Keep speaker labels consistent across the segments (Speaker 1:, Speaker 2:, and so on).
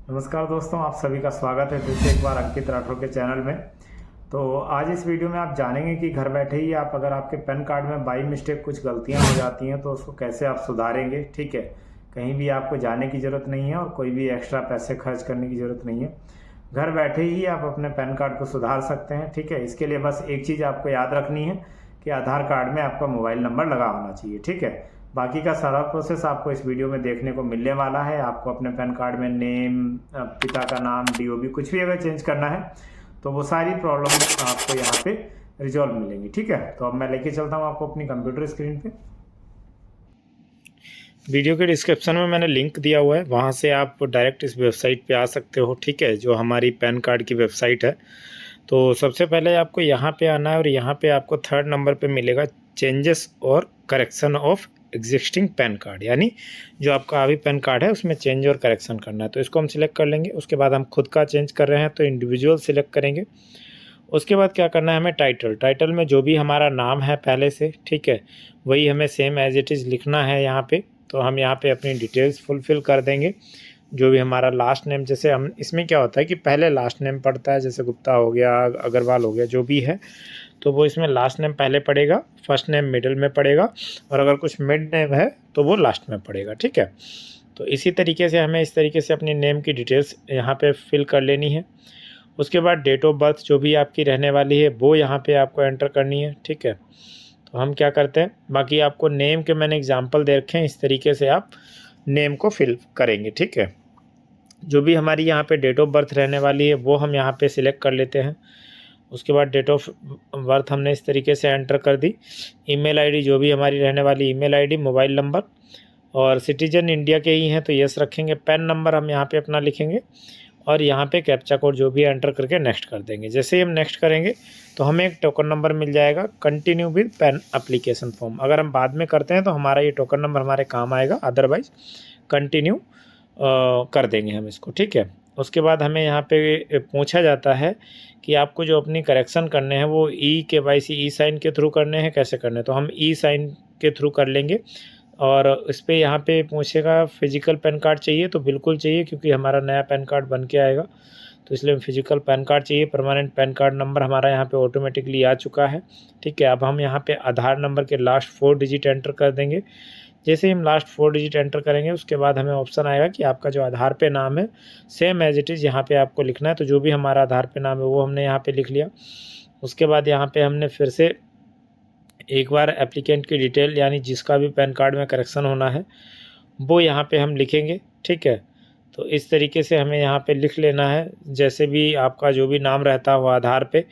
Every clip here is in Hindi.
Speaker 1: नमस्कार दोस्तों, आप सभी का स्वागत है फिर से एक बार अंकित राठौर के चैनल में। तो आज इस वीडियो में आप जानेंगे कि घर बैठे ही आप अगर आपके पैन कार्ड में बाई मिस्टेक कुछ गलतियां हो जाती हैं तो उसको कैसे आप सुधारेंगे। ठीक है, कहीं भी आपको जाने की ज़रूरत नहीं है और कोई भी एक्स्ट्रा पैसे खर्च करने की ज़रूरत नहीं है। घर बैठे ही आप अपने पैन कार्ड को सुधार सकते हैं। ठीक है, इसके लिए बस एक चीज़ आपको याद रखनी है कि आधार कार्ड में आपका मोबाइल नंबर लगा होना चाहिए। ठीक है, बाकी का सारा प्रोसेस आपको इस वीडियो में देखने को मिलने वाला है। आपको अपने पैन कार्ड में नेम, पिता का नाम, डीओबी कुछ भी अगर चेंज करना है तो वो सारी प्रॉब्लम आपको यहाँ पे रिजॉल्व मिलेंगी। ठीक है, तो अब मैं लेके चलता हूँ आपको अपनी कंप्यूटर स्क्रीन पे। वीडियो के डिस्क्रिप्शन में मैंने लिंक दिया हुआ है, वहाँ से आप डायरेक्ट इस वेबसाइट पे आ सकते हो। ठीक है, जो हमारी पैन कार्ड की वेबसाइट है। तो सबसे पहले आपको यहाँ पे आना है और यहाँ पे आपको थर्ड नंबर पे मिलेगा चेंजेस और correction of existing pan card, यानी जो आपका अभी पैन कार्ड है उसमें चेंज और करेक्शन करना है। तो इसको हम सिलेक्ट कर लेंगे। उसके बाद हम खुद का चेंज कर रहे हैं तो इंडिविजुअल सिलेक्ट करेंगे। उसके बाद क्या करना है, हमें टाइटल में जो भी हमारा नाम है पहले से, ठीक है, वही हमें सेम एज इट इज़ लिखना है यहाँ पे। तो हम यहाँ पे अपनी डिटेल्स फुलफ़िल कर देंगे। जो भी हमारा लास्ट नेम, जैसे हम इसमें क्या होता है कि पहले लास्ट नेम पड़ता है, जैसे गुप्ता हो गया, अग्रवाल हो गया, जो भी है तो वो इसमें लास्ट नेम पहले पड़ेगा, फर्स्ट नेम मिडिल में पड़ेगा और अगर कुछ मिड नेम है तो वो लास्ट में पड़ेगा। ठीक है, तो इसी तरीके से हमें इस तरीके से अपनी नेम की डिटेल्स यहाँ पे फिल कर लेनी है। उसके बाद डेट ऑफ बर्थ जो भी आपकी रहने वाली है वो यहाँ पे आपको एंटर करनी है। ठीक है, तो हम क्या करते हैं, बाकी आपको नेम के मैंने एग्जांपल दे रखे हैं, इस तरीके से आप नेम को फिल करेंगे। ठीक है, जो भी हमारी यहाँ पे डेट ऑफ बर्थ रहने वाली है वो हम यहाँ पे सिलेक्ट कर लेते हैं। उसके बाद डेट ऑफ बर्थ हमने इस तरीके से एंटर कर दी। ईमेल आईडी जो भी हमारी रहने वाली ईमेल आईडी, मोबाइल नंबर, और सिटीजन इंडिया के ही हैं तो यस रखेंगे। पैन नंबर हम यहाँ पे अपना लिखेंगे और यहाँ पे कैप्चा कोड जो भी एंटर करके नेक्स्ट कर देंगे। जैसे ही हम नेक्स्ट करेंगे तो हमें एक टोकन नंबर मिल जाएगा, continue with pan application form. अगर हम बाद में करते हैं तो हमारा ये टोकन नंबर हमारे काम आएगा, अदरवाइज कंटिन्यू कर देंगे हम इसको। ठीक है, उसके बाद हमें यहाँ पे पूछा जाता है कि आपको जो अपनी करेक्शन करने हैं वो KYC ई साइन के थ्रू करने हैं, कैसे करने हैं, तो हम ई साइन के थ्रू कर लेंगे। और इस पर यहाँ पे पूछेगा फिजिकल पैन कार्ड चाहिए, तो बिल्कुल चाहिए क्योंकि हमारा नया पैन कार्ड बन के आएगा, तो इसलिए फिजिकल पैन कार्ड चाहिए। परमानेंट पैन कार्ड नंबर हमारा यहाँ पे ऑटोमेटिकली आ चुका है। ठीक है, अब हम यहाँ पे आधार नंबर के लास्ट 4 डिजिट एंटर कर देंगे। जैसे ही हम लास्ट 4 डिजिट एंटर करेंगे उसके बाद हमें ऑप्शन आएगा कि आपका जो आधार पे नाम है सेम एज इट इज़ यहाँ पे आपको लिखना है। तो जो भी हमारा आधार पे नाम है वो हमने यहाँ पे लिख लिया। उसके बाद यहाँ पे हमने फिर से एक बार एप्लीकेंट की डिटेल, यानी जिसका भी पैन कार्ड में करेक्शन होना है वो यहाँ पे हम लिखेंगे। ठीक है, तो इस तरीके से हमें यहाँ पे लिख लेना है, जैसे भी आपका जो भी नाम रहता हो आधार पे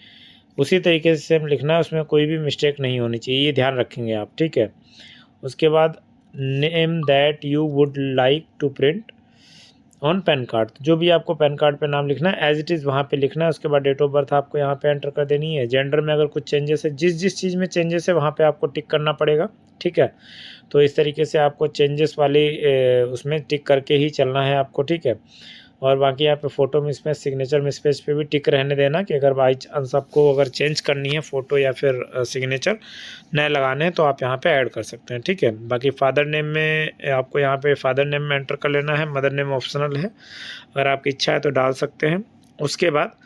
Speaker 1: उसी तरीके से हम लिखना है, उसमें कोई भी मिस्टेक नहीं होनी चाहिए, ये ध्यान रखेंगे आप। ठीक है, उसके बाद name that you would like to print on PAN card, जो भी आपको पैन कार्ड पे नाम लिखना है एज इट इज़ वहाँ पे लिखना है। उसके बाद डेट ऑफ बर्थ आपको यहाँ पे एंटर कर देनी है। जेंडर में अगर कुछ चेंजेस है, जिस जिस चीज़ में चेंजेस है वहाँ पे आपको टिक करना पड़ेगा। ठीक है, तो इस तरीके से आपको चेंजेस वाली उसमें टिक करके ही चलना है आपको। ठीक है, और बाकी यहाँ पे फ़ोटो मिसमैच, सिग्नेचर मिसमैच पे भी टिक रहने देना कि अगर बाई चांस आपको अगर चेंज करनी है फ़ोटो या फिर सिग्नेचर नए लगाने हैं तो आप यहाँ पे ऐड कर सकते हैं। ठीक है, बाकी फादर नेम में आपको यहाँ पे फादर नेम में एंटर कर लेना है, मदर नेम ऑप्शनल है, अगर आपकी इच्छा है तो डाल सकते हैं। उसके बाद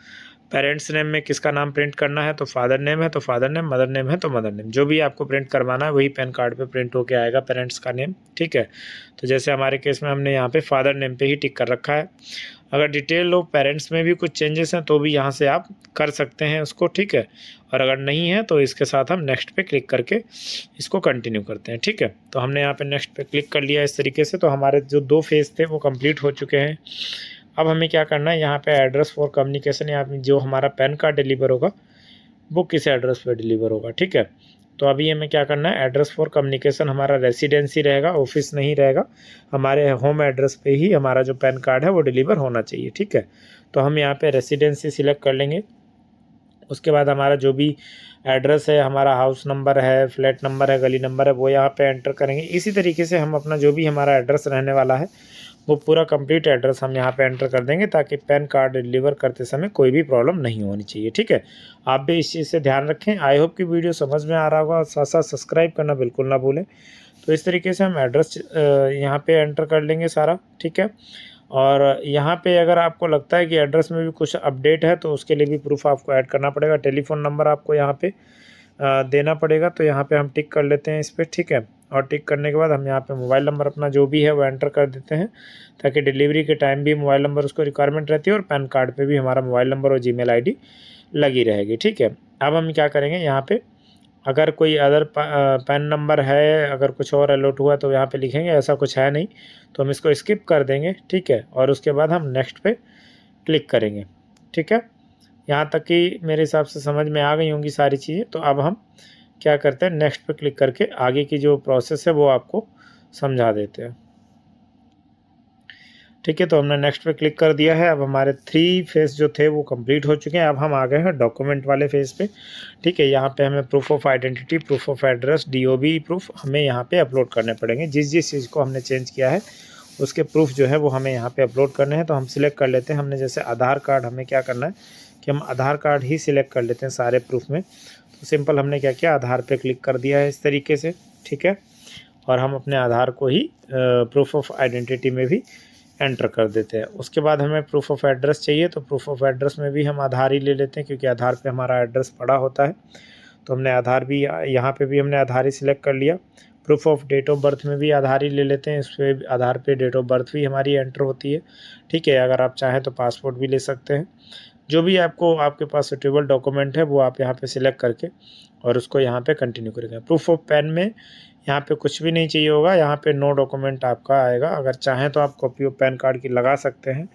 Speaker 1: पेरेंट्स नेम में किसका नाम प्रिंट करना है, तो फादर नेम है तो फादर नेम, मदर नेम है तो मदर नेम, जो भी आपको प्रिंट करवाना है वही पैन कार्ड पे प्रिंट होके आएगा, पेरेंट्स का नेम। ठीक है, तो जैसे हमारे केस में हमने यहाँ पे फादर नेम पे ही टिक कर रखा है। अगर डिटेल हो पेरेंट्स में भी कुछ चेंजेस हैं तो भी यहाँ से आप कर सकते हैं उसको। ठीक है, और अगर नहीं है तो इसके साथ हम नेक्स्ट पे क्लिक करके इसको कंटिन्यू करते हैं। ठीक है, तो हमने यहाँ पे नेक्स्ट पे क्लिक कर लिया इस तरीके से। तो हमारे जो 2 फेज़ थे वो कंप्लीट हो चुके हैं। अब हमें क्या करना है, यहाँ पे एड्रेस फॉर कम्युनिकेशन, या जो हमारा पैन कार्ड डिलीवर होगा वो किस एड्रेस पे डिलीवर होगा। ठीक है, तो अभी हमें क्या करना है, एड्रेस फॉर कम्युनिकेशन हमारा रेसिडेंसी रहेगा, ऑफिस नहीं रहेगा, हमारे होम एड्रेस पे ही हमारा जो पैन कार्ड है वो डिलीवर होना चाहिए। ठीक है, तो हम यहाँ पे रेसिडेंसी सिलेक्ट कर लेंगे। उसके बाद हमारा जो भी एड्रेस है, हमारा हाउस नंबर है, फ्लैट नंबर है, गली नंबर है, वो यहाँ पे एंटर करेंगे। इसी तरीके से हम अपना जो भी हमारा एड्रेस रहने वाला है वो पूरा कंप्लीट एड्रेस हम यहाँ पे एंटर कर देंगे ताकि पैन कार्ड डिलीवर करते समय कोई भी प्रॉब्लम नहीं होनी चाहिए। ठीक है, आप भी इस चीज़ से ध्यान रखें। आई होप कि वीडियो समझ में आ रहा होगा, और साथ साथ सब्सक्राइब करना बिल्कुल ना भूलें। तो इस तरीके से हम एड्रेस यहाँ पे एंटर कर लेंगे सारा। ठीक है, और यहाँ पे अगर आपको लगता है कि एड्रेस में भी कुछ अपडेट है तो उसके लिए भी प्रूफ आपको ऐड करना पड़ेगा। टेलीफ़ोन नंबर आपको यहाँ पे देना पड़ेगा, तो यहाँ पे हम टिक कर लेते हैं इस पर, ठीक है। और टिक करने के बाद हम यहाँ पे मोबाइल नंबर अपना जो भी है वो एंटर कर देते हैं, ताकि डिलीवरी के टाइम भी मोबाइल नंबर उसको रिक्वायरमेंट रहती है और पैन कार्ड पे भी हमारा मोबाइल नंबर और जीमेल आईडी लगी रहेगी, ठीक है। अब हम क्या करेंगे, यहाँ पे अगर कोई अदर पैन नंबर है, अगर कुछ और अलॉट हुआ तो यहाँ पे लिखेंगे, ऐसा कुछ है नहीं तो हम इसको स्किप कर देंगे, ठीक है। और उसके बाद हम नेक्स्ट पे क्लिक करेंगे, ठीक है। यहाँ तक कि मेरे हिसाब से समझ में आ गई होंगी सारी चीज़ें। तो अब हम क्या करते हैं, नेक्स्ट पे क्लिक करके आगे की जो प्रोसेस है वो आपको समझा देते हैं, ठीक है। तो हमने नेक्स्ट पे क्लिक कर दिया है। अब हमारे 3 फेज़ जो थे वो कंप्लीट हो चुके हैं। अब हम आ गए हैं डॉक्यूमेंट वाले फेज़ पे, ठीक है। यहाँ पे हमें proof of identity, proof of address, DOB proof हमें यहाँ पे अपलोड करने पड़ेंगे। जिस जिस चीज़ को हमने चेंज किया है उसके प्रूफ जो है वो हमें यहाँ पे अपलोड करने हैं। तो हम सिलेक्ट कर लेते हैं, हमने जैसे आधार कार्ड, हमें क्या करना है कि हम आधार कार्ड ही सिलेक्ट कर लेते हैं सारे प्रूफ में। तो सिंपल हमने क्या किया, आधार पे क्लिक कर दिया है इस तरीके से, ठीक है। और हम अपने आधार को ही प्रूफ ऑफ आइडेंटिटी में भी एंटर कर देते हैं। उसके बाद हमें प्रूफ ऑफ एड्रेस चाहिए, तो प्रूफ ऑफ एड्रेस में भी हम आधार ही ले लेते हैं, क्योंकि आधार पे हमारा एड्रेस पड़ा होता है। तो हमने आधार भी, यहाँ पे भी हमने आधार ही सिलेक्ट कर लिया। Proof of date of birth में भी आधार ही ले लेते हैं, इस पर आधार पे डेट ऑफ बर्थ भी हमारी एंटर होती है, ठीक है। अगर आप चाहें तो पासपोर्ट भी ले सकते हैं। जो भी आपको, आपके पास सुटेबल डॉक्यूमेंट है वो आप यहाँ पे सिलेक्ट करके और उसको यहाँ पे कंटिन्यू करेंगे। प्रूफ ऑफ पैन में यहाँ पे कुछ भी नहीं चाहिए होगा, यहाँ पे नो डॉक्यूमेंट आपका आएगा। अगर चाहें तो आप कॉपी ऑफ पैन कार्ड की लगा सकते हैं,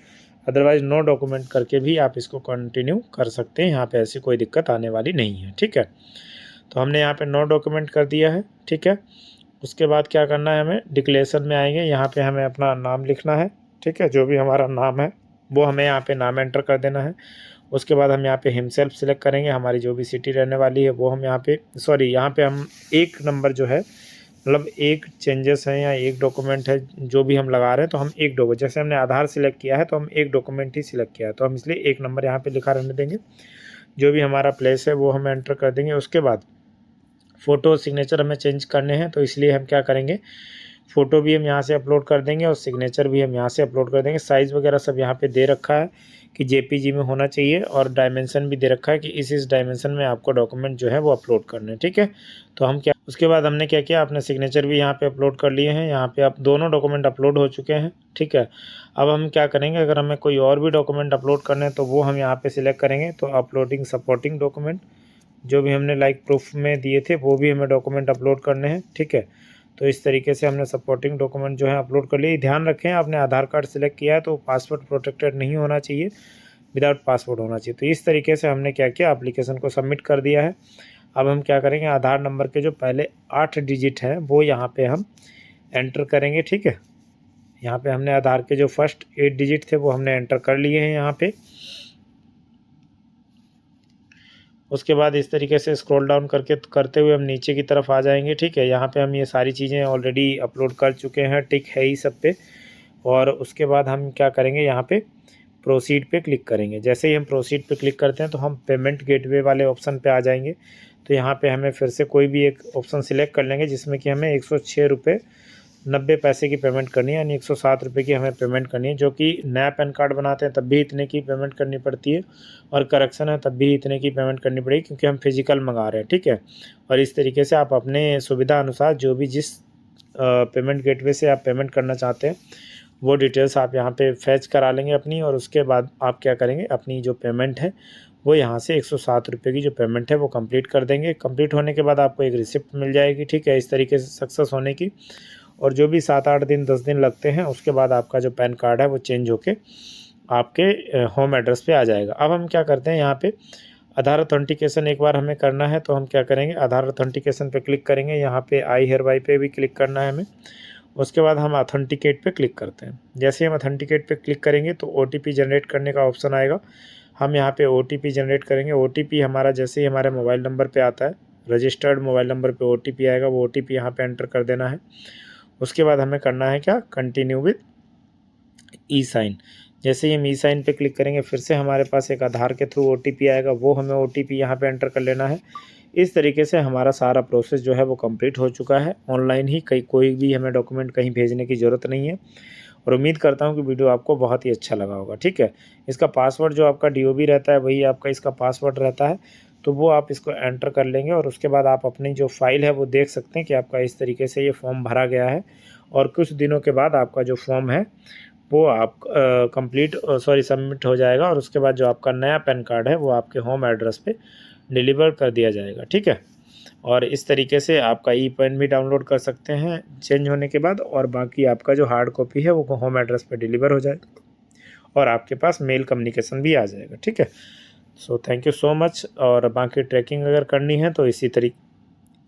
Speaker 1: अदरवाइज़ नो डॉक्यूमेंट करके भी आप इसको कंटिन्यू कर सकते हैं। यहाँ पे ऐसी कोई दिक्कत आने वाली नहीं है, ठीक है। तो हमने यहाँ पे नो डॉक्यूमेंट कर दिया है, ठीक है। उसके बाद क्या करना है, हमें डिक्लेरेशन में आएंगे, यहाँ पे हमें अपना नाम लिखना है, ठीक है। जो भी हमारा नाम है वो हमें यहाँ पे नाम एंटर कर देना है। उसके बाद हम यहाँ पे हिमसेल्फ सिलेक्ट करेंगे, हमारी जो भी सिटी रहने वाली है वो हम यहाँ पे, सॉरी यहाँ पे हम एक नंबर जो है, मतलब एक चेंजेस हैं या एक डॉक्यूमेंट है जो भी हम लगा रहे हैं, तो हम एक डॉक्यूमेंट, जैसे हमने आधार सिलेक्ट किया है तो हम एक डॉक्यूमेंट ही सिलेक्ट किया है, तो हम इसलिए एक नंबर यहाँ पे लिखा रहने देंगे। जो भी हमारा प्लेस है वो हम एंटर कर देंगे। उसके बाद फ़ोटो सिग्नेचर हमें चेंज करने हैं, तो इसलिए हम क्या करेंगे, फ़ोटो भी हम यहाँ से अपलोड कर देंगे और सिग्नेचर भी हम यहाँ से अपलोड कर देंगे। साइज़ वगैरह सब यहाँ पे दे रखा है कि जेपीजी में होना चाहिए, और डायमेंशन भी दे रखा है कि इस डायमेंशन में आपको डॉक्यूमेंट जो है वो अपलोड करने हैं, ठीक है। तो हम क्या, उसके बाद हमने क्या किया, अपने सिग्नेचर भी यहाँ पे अपलोड कर लिए हैं। यहाँ पे आप दोनों डॉक्यूमेंट अपलोड हो चुके हैं, ठीक है। अब हम क्या करेंगे, अगर हमें कोई और भी डॉक्यूमेंट अपलोड करने हैं तो वो हम यहाँ पे सिलेक्ट करेंगे। तो अपलोडिंग सपोर्टिंग डॉक्यूमेंट, जो भी हमने लाइक प्रूफ में दिए थे वो भी हमें डॉक्यूमेंट अपलोड करने हैं, ठीक है। तो इस तरीके से हमने सपोर्टिंग डॉक्यूमेंट जो है अपलोड कर लिए। ध्यान रखें, आपने आधार कार्ड सिलेक्ट किया है तो पासवर्ड प्रोटेक्टेड नहीं होना चाहिए, विदाउट पासवर्ड होना चाहिए। तो इस तरीके से हमने क्या किया, एप्लीकेशन को सबमिट कर दिया है। अब हम क्या करेंगे, आधार नंबर के जो पहले 8 डिजिट हैं वो यहाँ पे हम एंटर करेंगे, ठीक है। यहाँ पे हमने आधार के जो फर्स्ट 8 डिजिट थे वो हमने एंटर कर लिए हैं यहाँ पे। उसके बाद इस तरीके से स्क्रॉल डाउन करके करते हुए हम नीचे की तरफ आ जाएंगे, ठीक है। यहाँ पे हम ये सारी चीज़ें ऑलरेडी अपलोड कर चुके हैं, टिक है ही सब पे। और उसके बाद हम क्या करेंगे, यहाँ पे प्रोसीड पे क्लिक करेंगे। जैसे ही हम प्रोसीड पे क्लिक करते हैं तो हम पेमेंट गेटवे वाले ऑप्शन पे आ जाएंगे। तो यहाँ पे हमें फिर से कोई भी एक ऑप्शन सिलेक्ट कर लेंगे जिसमें कि हमें 106 रुपये 90 पैसे की पेमेंट करनी है, यानी 107 रुपये की हमें पेमेंट करनी है। जो कि नया पैन कार्ड बनाते हैं तब भी इतने की पेमेंट करनी पड़ती है, और करेक्शन है तब भी इतने की पेमेंट करनी पड़ेगी, क्योंकि हम फिजिकल मंगा रहे हैं, ठीक है। और इस तरीके से आप अपने सुविधा अनुसार जो भी जिस पेमेंट गेटवे से आप पेमेंट करना चाहते हैं वो डिटेल्स आप यहाँ पे फैच करा लेंगे अपनी। और उसके बाद आप क्या करेंगे, अपनी जो पेमेंट है वो यहाँ से 107 रुपये की जो पेमेंट है वो कंप्लीट कर देंगे। कंप्लीट होने के बाद आपको एक रिसिप्ट मिल जाएगी, ठीक है, इस तरीके से सक्सेस होने की। और जो भी 7-8 दिन 10 दिन लगते हैं उसके बाद आपका जो पैन कार्ड है वो चेंज होके आपके होम एड्रेस पे आ जाएगा। अब हम क्या करते हैं, यहाँ पे आधार ऑथेंटिकेशन एक बार हमें करना है, तो हम क्या करेंगे, आधार ऑथेंटिकेशन पे क्लिक करेंगे। यहाँ पे आई हियरबाय पे भी क्लिक करना है हमें। उसके बाद हम ऑथेंटिकेट पे क्लिक करते हैं। जैसे हम ऑथेंटिकेट पे क्लिक करेंगे तो OTP जनरेट करने का ऑप्शन आएगा। हम यहाँ पे OTP जनरेट करेंगे। OTP हमारा जैसे ही हमारे मोबाइल नंबर पे आता है, रजिस्टर्ड मोबाइल नंबर पे OTP आएगा, वो OTP यहाँ पे एंटर कर देना है। उसके बाद हमें करना है क्या, कंटिन्यू विद ई साइन। जैसे ही हम ई साइन पे क्लिक करेंगे फिर से हमारे पास एक आधार के थ्रू OTP आएगा, वो हमें OTP यहाँ पे एंटर कर लेना है। इस तरीके से हमारा सारा प्रोसेस जो है वो कंप्लीट हो चुका है। ऑनलाइन ही कोई भी हमें डॉक्यूमेंट कहीं भेजने की ज़रूरत नहीं है। और उम्मीद करता हूँ कि वीडियो आपको बहुत ही अच्छा लगा होगा। ठीक है, इसका पासवर्ड जो आपका DOB रहता है वही आपका इसका पासवर्ड रहता है, तो वो आप इसको एंटर कर लेंगे और उसके बाद आप अपनी जो फाइल है वो देख सकते हैं कि आपका इस तरीके से ये फॉर्म भरा गया है। और कुछ दिनों के बाद आपका जो फॉर्म है वो आप सबमिट हो जाएगा और उसके बाद जो आपका नया पैन कार्ड है वो आपके होम एड्रेस पे डिलीवर कर दिया जाएगा। ठीक है, और इस तरीके से आपका ई पैन भी डाउनलोड कर सकते हैं चेंज होने के बाद, और बाकी आपका जो हार्ड कॉपी है वो होम एड्रेस पे डिलीवर हो जाएगा और आपके पास मेल कम्युनिकेशन भी आ जाएगा। ठीक है, so thank you so much. और बाकी ट्रैकिंग अगर करनी है तो इसी तरीके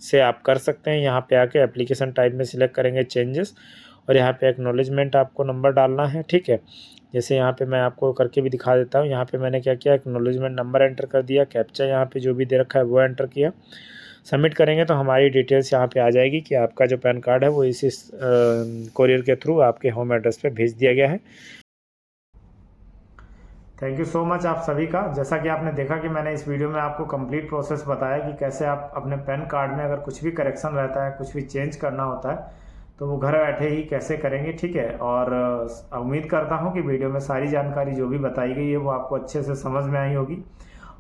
Speaker 1: से आप कर सकते हैं। यहाँ पे आके एप्लीकेशन टाइप में सिलेक्ट करेंगे चेंजेस, और यहाँ पे एक्नॉलेजमेंट आपको नंबर डालना है। ठीक है, जैसे यहाँ पे मैं आपको करके भी दिखा देता हूँ। यहाँ पे मैंने क्या किया, एक्नॉलेजमेंट नंबर एंटर कर दिया, कैप्चा यहाँ पे जो भी दे रखा है वो एंटर किया। सबमिट करेंगे तो हमारी डिटेल्स यहाँ पे आ जाएगी कि आपका जो पैन कार्ड है वो इसी कोरियर के थ्रू आपके होम एड्रेस पे भेज दिया गया है। थैंक यू सो मच आप सभी का। जैसा कि आपने देखा कि मैंने इस वीडियो में आपको कंप्लीट प्रोसेस बताया कि कैसे आप अपने पैन कार्ड में अगर कुछ भी करेक्शन रहता है, कुछ भी चेंज करना होता है, तो वो घर बैठे ही कैसे करेंगे। ठीक है, और उम्मीद करता हूँ कि वीडियो में सारी जानकारी जो भी बताई गई है वो आपको अच्छे से समझ में आई होगी,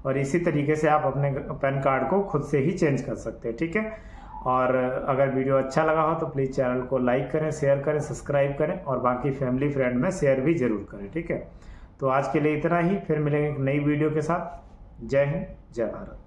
Speaker 1: और इसी तरीके से आप अपने पैन कार्ड को खुद से ही चेंज कर सकते हैं। ठीक है, और अगर वीडियो अच्छा लगा हो तो प्लीज़ चैनल को लाइक करें, शेयर करें, सब्सक्राइब करें, और बाकी फैमिली फ्रेंड में शेयर भी ज़रूर करें। ठीक है, तो आज के लिए इतना ही, फिर मिलेंगे एक नई वीडियो के साथ। जय हिंद, जय भारत।